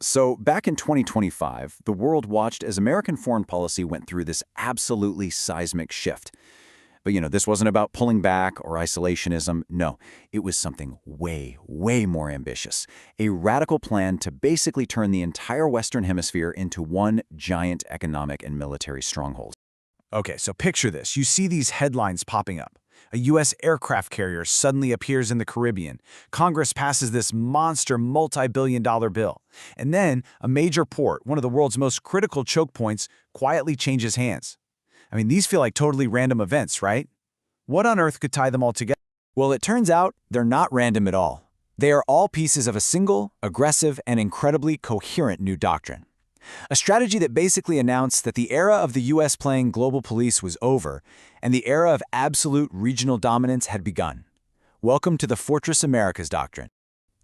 So back in 2025, the world watched as American foreign policy went through this absolutely seismic shift. But this wasn't about pulling back or isolationism. No, it was something way, way more ambitious. A radical plan to basically turn the entire Western Hemisphere into one giant economic and military stronghold. Okay, so picture this. You see these headlines popping up. A U.S. aircraft carrier suddenly appears in the Caribbean. Congress passes this monster multi-billion-dollar bill. And then a major port, one of the world's most critical choke points, quietly changes hands. I mean, these feel like totally random events, right? What on earth could tie them all together? Well, it turns out they're not random at all. They are all pieces of a single, aggressive, and incredibly coherent new doctrine. A strategy that basically announced that the era of the U.S. playing global police was over, and the era of absolute regional dominance had begun. Welcome to the Fortress Americas doctrine.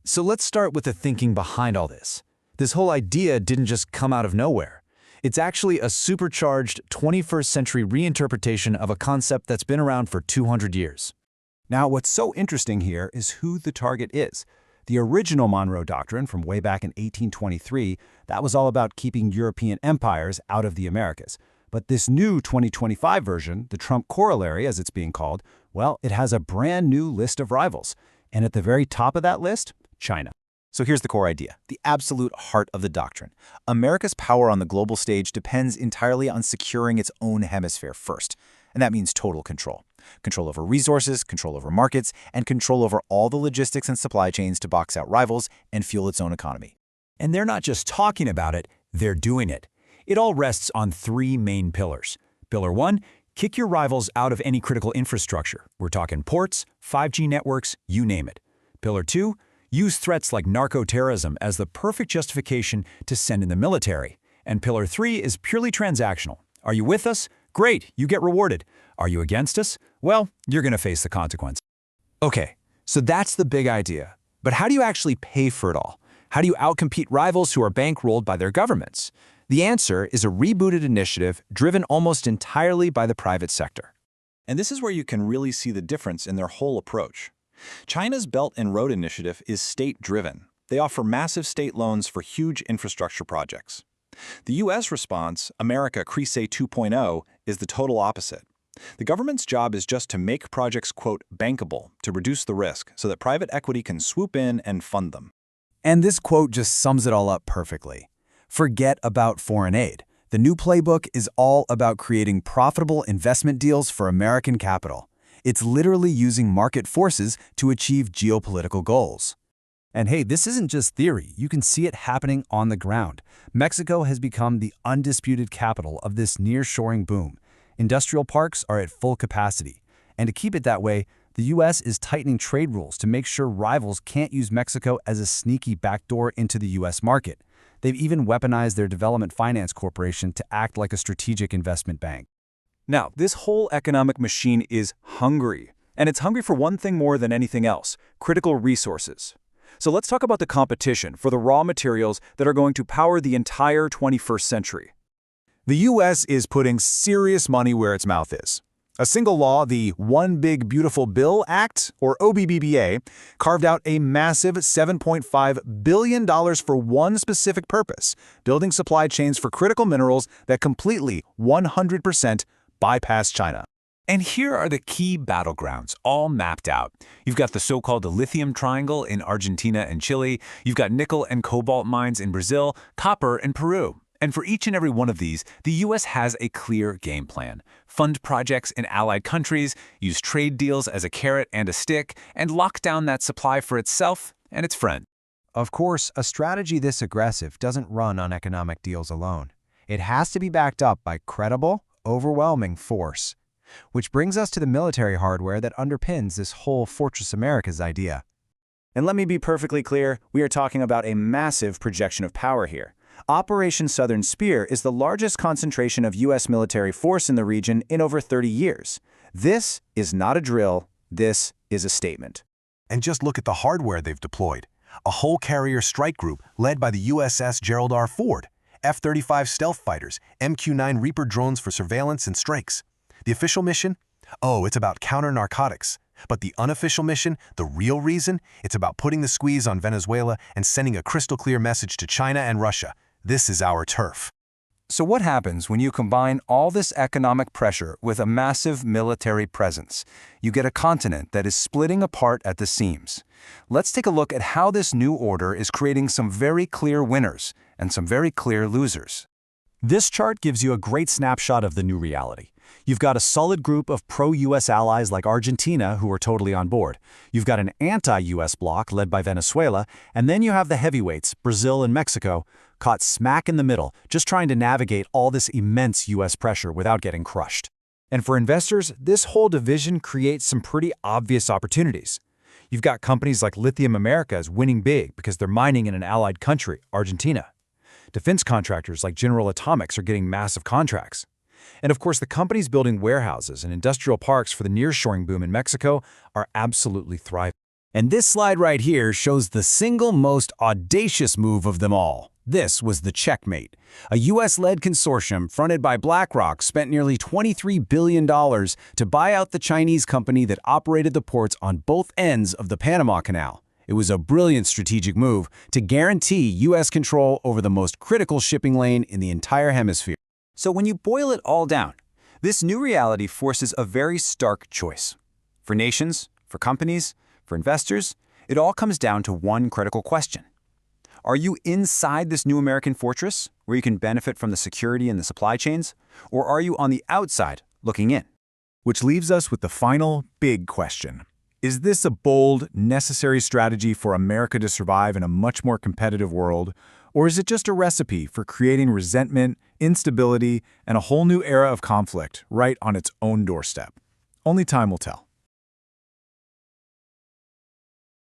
So let's start with the thinking behind all this. This whole idea didn't just come out of nowhere. It's actually a supercharged 21st century reinterpretation of a concept that's been around for 200 years. Now, what's so interesting here is who the target is. The original Monroe Doctrine from way back in 1823, that was all about keeping European empires out of the Americas. But this new 2025 version, the Trump corollary as it's being called, well, it has a brand new list of rivals. And at the very top of that list, China. So here's the core idea, the absolute heart of the doctrine. America's power on the global stage depends entirely on securing its own hemisphere first. And that means total control. Control over resources, control over markets, and control over all the logistics and supply chains to box out rivals and fuel its own economy. And they're not just talking about it, they're doing it. It all rests on three main pillars. Pillar 1, kick your rivals out of any critical infrastructure. We're talking ports, 5G networks, you name it. Pillar 2, use threats like narco-terrorism as the perfect justification to send in the military. And Pillar 3 is purely transactional. Are you with us? Great, you get rewarded. Are you against us? Well, you're going to face the consequence. Okay, so that's the big idea. But how do you actually pay for it all? How do you outcompete rivals who are bankrolled by their governments? The answer is a rebooted initiative driven almost entirely by the private sector. And this is where you can really see the difference in their whole approach. China's Belt and Road Initiative is state-driven. They offer massive state loans for huge infrastructure projects. The U.S. response, America Crise 2.0, is the total opposite. The government's job is just to make projects, quote, bankable, to reduce the risk so that private equity can swoop in and fund them. And this quote just sums it all up perfectly. Forget about foreign aid. The new playbook is all about creating profitable investment deals for American capital. It's literally using market forces to achieve geopolitical goals. And hey, this isn't just theory. You can see it happening on the ground. Mexico has become the undisputed capital of this nearshoring boom. Industrial parks are at full capacity. And to keep it that way, the U.S. is tightening trade rules to make sure rivals can't use Mexico as a sneaky backdoor into the U.S. market. They've even weaponized their development finance corporation to act like a strategic investment bank. Now, this whole economic machine is hungry. And it's hungry for one thing more than anything else, critical resources. So let's talk about the competition for the raw materials that are going to power the entire 21st century. The U.S. is putting serious money where its mouth is. A single law, the One Big Beautiful Bill Act, or OBBBA, carved out a massive $7.5 billion for one specific purpose, building supply chains for critical minerals that completely, 100%, bypass China. And here are the key battlegrounds, all mapped out. You've got the so-called lithium triangle in Argentina and Chile. You've got nickel and cobalt mines in Brazil, copper in Peru. And for each and every one of these, the U.S. has a clear game plan. Fund projects in allied countries, use trade deals as a carrot and a stick, and lock down that supply for itself and its friend. Of course, a strategy this aggressive doesn't run on economic deals alone. It has to be backed up by credible, overwhelming force. Which brings us to the military hardware that underpins this whole Fortress Americas idea. And let me be perfectly clear, we are talking about a massive projection of power here. Operation Southern Spear is the largest concentration of U.S. military force in the region in over 30 years. This is not a drill, this is a statement. And just look at the hardware they've deployed. A whole carrier strike group led by the USS Gerald R. Ford, F-35 stealth fighters, MQ-9 Reaper drones for surveillance and strikes. The official mission? Oh, it's about counter-narcotics. But the unofficial mission, the real reason, it's about putting the squeeze on Venezuela and sending a crystal-clear message to China and Russia. This is our turf. So what happens when you combine all this economic pressure with a massive military presence? You get a continent that is splitting apart at the seams. Let's take a look at how this new order is creating some very clear winners and some very clear losers. This chart gives you a great snapshot of the new reality. You've got a solid group of pro-US allies like Argentina who are totally on board. You've got an anti-US bloc led by Venezuela, and then you have the heavyweights, Brazil and Mexico, caught smack in the middle, just trying to navigate all this immense US pressure without getting crushed. And for investors, this whole division creates some pretty obvious opportunities. You've got companies like Lithium Americas winning big because they're mining in an allied country, Argentina. Defense contractors like General Atomics are getting massive contracts. And of course, the companies building warehouses and industrial parks for the nearshoring boom in Mexico are absolutely thriving. And this slide right here shows the single most audacious move of them all. This was the Checkmate. A US-led consortium fronted by BlackRock spent nearly $23 billion to buy out the Chinese company that operated the ports on both ends of the Panama Canal. It was a brilliant strategic move to guarantee US control over the most critical shipping lane in the entire hemisphere. So when you boil it all down, this new reality forces a very stark choice. For nations, for companies, for investors, it all comes down to one critical question. Are you inside this new American fortress, where you can benefit from the security and the supply chains? Or are you on the outside, looking in? Which leaves us with the final big question. Is this a bold, necessary strategy for America to survive in a much more competitive world? Or is it just a recipe for creating resentment, instability, and a whole new era of conflict right on its own doorstep? Only time will tell.